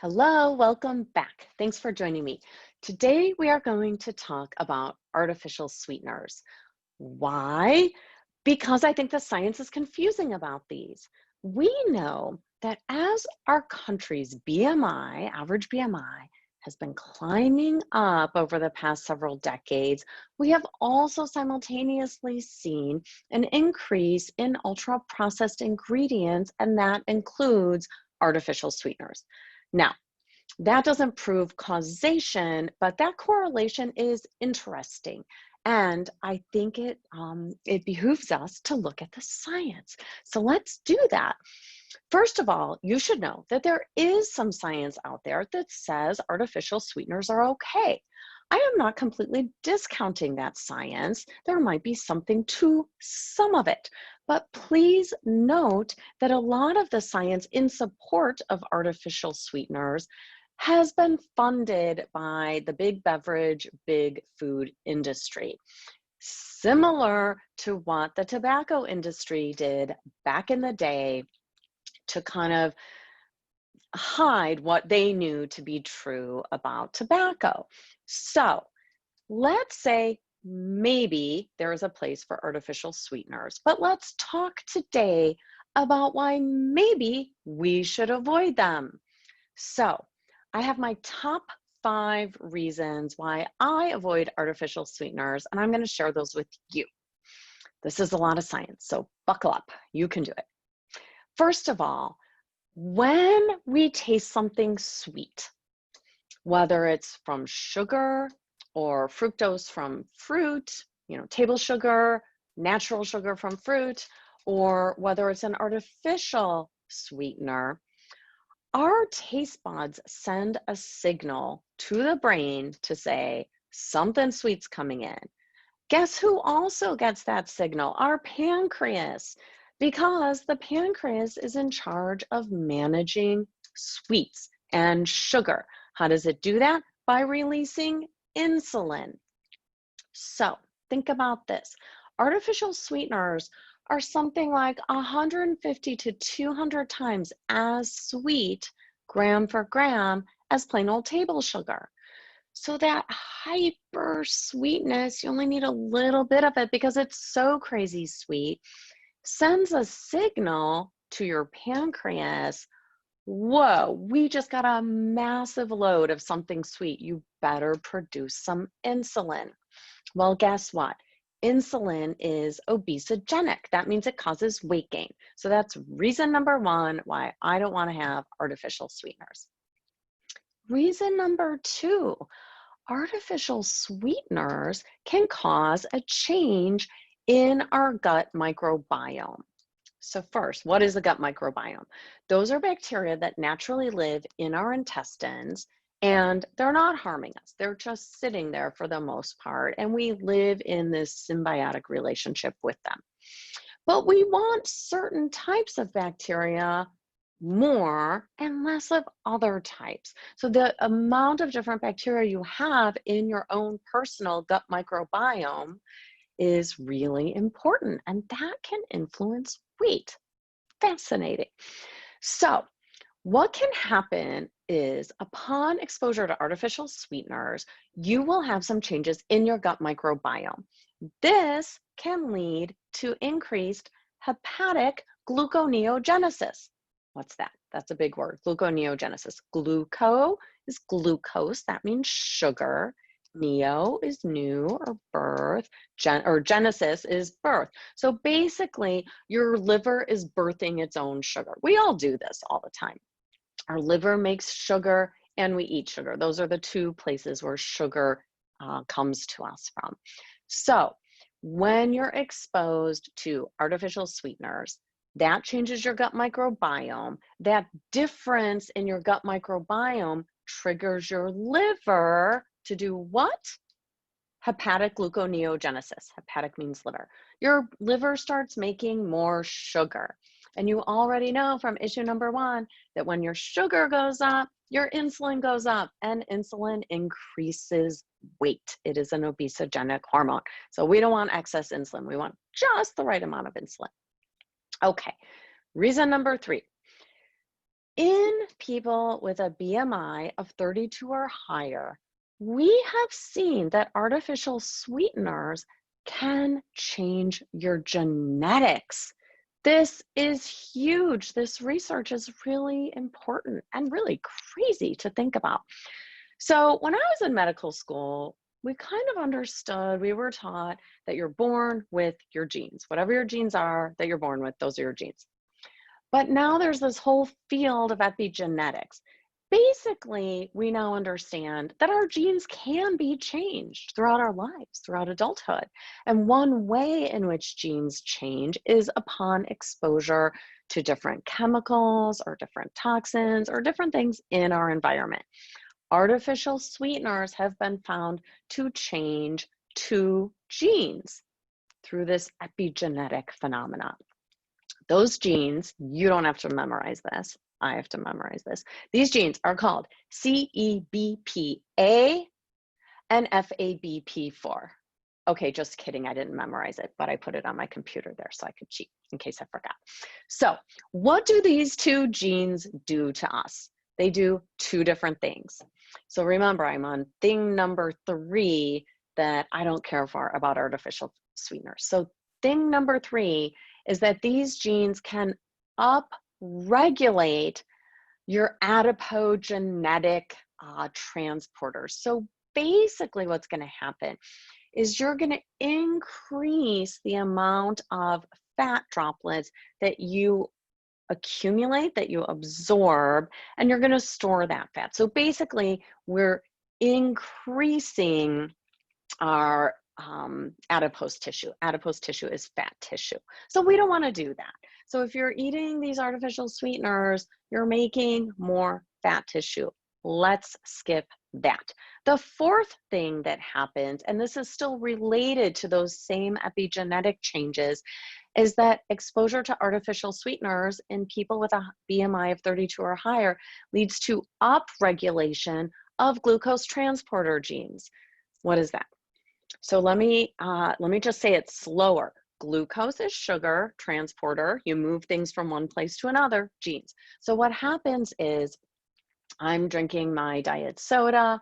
Hello, welcome back. Thanks for joining me. Today we are going to talk about artificial sweeteners. Why? Because I think the science is confusing about these. We know that as our country's BMI, average BMI, has been climbing up over the past several decades, we have also simultaneously seen an increase in ultra processed ingredients, and that includes artificial sweeteners. Now, that doesn't prove causation, but that correlation is interesting. And I think it behooves us to look at the science. So let's do that. First of all, you should know that there is some science out there that says artificial sweeteners are okay. I am not completely discounting that science. There might be something to some of it. But please note that a lot of the science in support of artificial sweeteners has been funded by the big beverage, big food industry, similar to what the tobacco industry did back in the day to kind of hide what they knew to be true about tobacco. So let's say maybe there is a place for artificial sweeteners, but let's talk today about why maybe we should avoid them. So I have my top 5 reasons why I avoid artificial sweeteners, and I'm going to share those with you. This is a lot of science, so buckle up. You can do it. First of all, when we taste something sweet, whether it's from sugar or fructose from fruit, table sugar, natural sugar from fruit, or whether it's an artificial sweetener, our taste buds send a signal to the brain to say something sweet's coming in. Guess who also gets that signal? Our pancreas, because the pancreas is in charge of managing sweets and sugar. How does it do that? By releasing insulin. So think about this. Artificial sweeteners are something like 150 to 200 times as sweet, gram for gram, as plain old table sugar. So that hyper sweetness, you only need a little bit of it because it's so crazy sweet, sends a signal to your pancreas, whoa, we just got a massive load of something sweet. You better produce some insulin. Well, guess what? Insulin is obesogenic. That means it causes weight gain. So that's reason number 1 why I don't want to have artificial sweeteners. Reason number 2, artificial sweeteners can cause a change in our gut microbiome. So first, what is the gut microbiome? Those are bacteria that naturally live in our intestines, and they're not harming us. They're just sitting there for the most part, and we live in this symbiotic relationship with them. But we want certain types of bacteria more and less of other types. So the amount of different bacteria you have in your own personal gut microbiome is really important, and that can influence weight. Fascinating. So what can happen is upon exposure to artificial sweeteners, you will have some changes in your gut microbiome. This can lead to increased hepatic gluconeogenesis. What's that? That's a big word, gluconeogenesis. Gluco is glucose, that means sugar. Neo is new or birth, genesis is birth. So basically, your liver is birthing its own sugar. We all do this all the time. Our liver makes sugar and we eat sugar. Those are the 2 places where sugar comes to us from. So when you're exposed to artificial sweeteners, that changes your gut microbiome. That difference in your gut microbiome triggers your liver to do what? Hepatic gluconeogenesis. Hepatic means liver. Your liver starts making more sugar. And you already know from issue number 1 that when your sugar goes up, your insulin goes up, and insulin increases weight. It is an obesogenic hormone. So we don't want excess insulin. We want just the right amount of insulin. Okay, reason number 3. In people with a BMI of 32 or higher, we have seen that artificial sweeteners can change your genetics. This is huge. This research is really important and really crazy to think about. So, when I was in medical school, we kind of understood, we were taught that you're born with your genes. Whatever your genes are that you're born with, those are your genes. But now there's this whole field of epigenetics. Basically, we now understand that our genes can be changed throughout our lives, throughout adulthood. And one way in which genes change is upon exposure to different chemicals or different toxins or different things in our environment. Artificial sweeteners have been found to change two genes through this epigenetic phenomenon. Those genes, you don't have to memorize this. I have to memorize this. These genes are called CEBPA and FABP4. Okay, just kidding. I didn't memorize it, but I put it on my computer there so I could cheat in case I forgot. So, what do these two genes do to us? They do two different things. So, remember, I'm on thing number 3 that I don't care for about artificial sweeteners. So, thing number 3 is that these genes can upregulate your adipogenetic transporters. So basically what's going to happen is you're going to increase the amount of fat droplets that you accumulate, that you absorb, and you're going to store that fat. So basically we're increasing our adipose tissue. Adipose tissue is fat tissue. So we don't want to do that. So if you're eating these artificial sweeteners, you're making more fat tissue. Let's skip that. The fourth thing that happens, and this is still related to those same epigenetic changes, is that exposure to artificial sweeteners in people with a BMI of 32 or higher leads to upregulation of glucose transporter genes. What is that? So let me just say it slower. Glucose is sugar transporter. You move things from one place to another, genes. So what happens is I'm drinking my diet soda.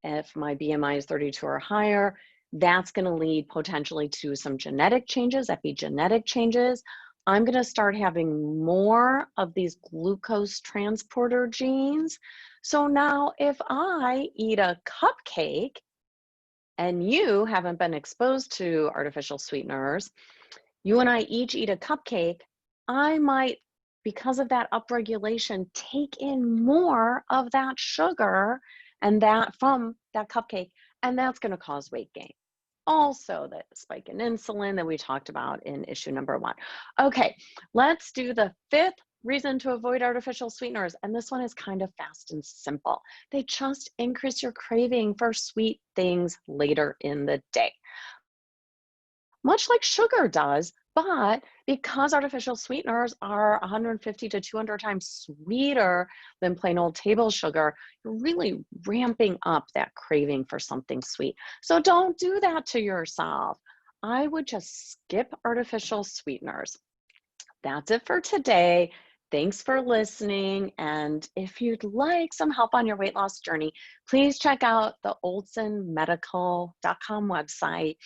If my BMI is 32 or higher, that's going to lead potentially to some genetic changes, epigenetic changes. I'm going to start having more of these glucose transporter genes. So now if I eat a cupcake, and you haven't been exposed to artificial sweeteners, you and I each eat a cupcake, I might, because of that upregulation, take in more of that sugar and that from that cupcake, and that's going to cause weight gain. Also, the spike in insulin that we talked about in issue number 1. Okay, let's do the 5th reason to avoid artificial sweeteners. And this one is kind of fast and simple. They just increase your craving for sweet things later in the day, much like sugar does. But because artificial sweeteners are 150 to 200 times sweeter than plain old table sugar, you're really ramping up that craving for something sweet. So don't do that to yourself. I would just skip artificial sweeteners. That's it for today. Thanks for listening. And if you'd like some help on your weight loss journey, please check out the oldsonmedical.com website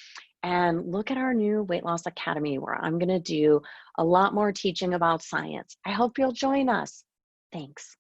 and look at our new Weight Loss Academy, where I'm going to do a lot more teaching about science. I hope you'll join us. Thanks.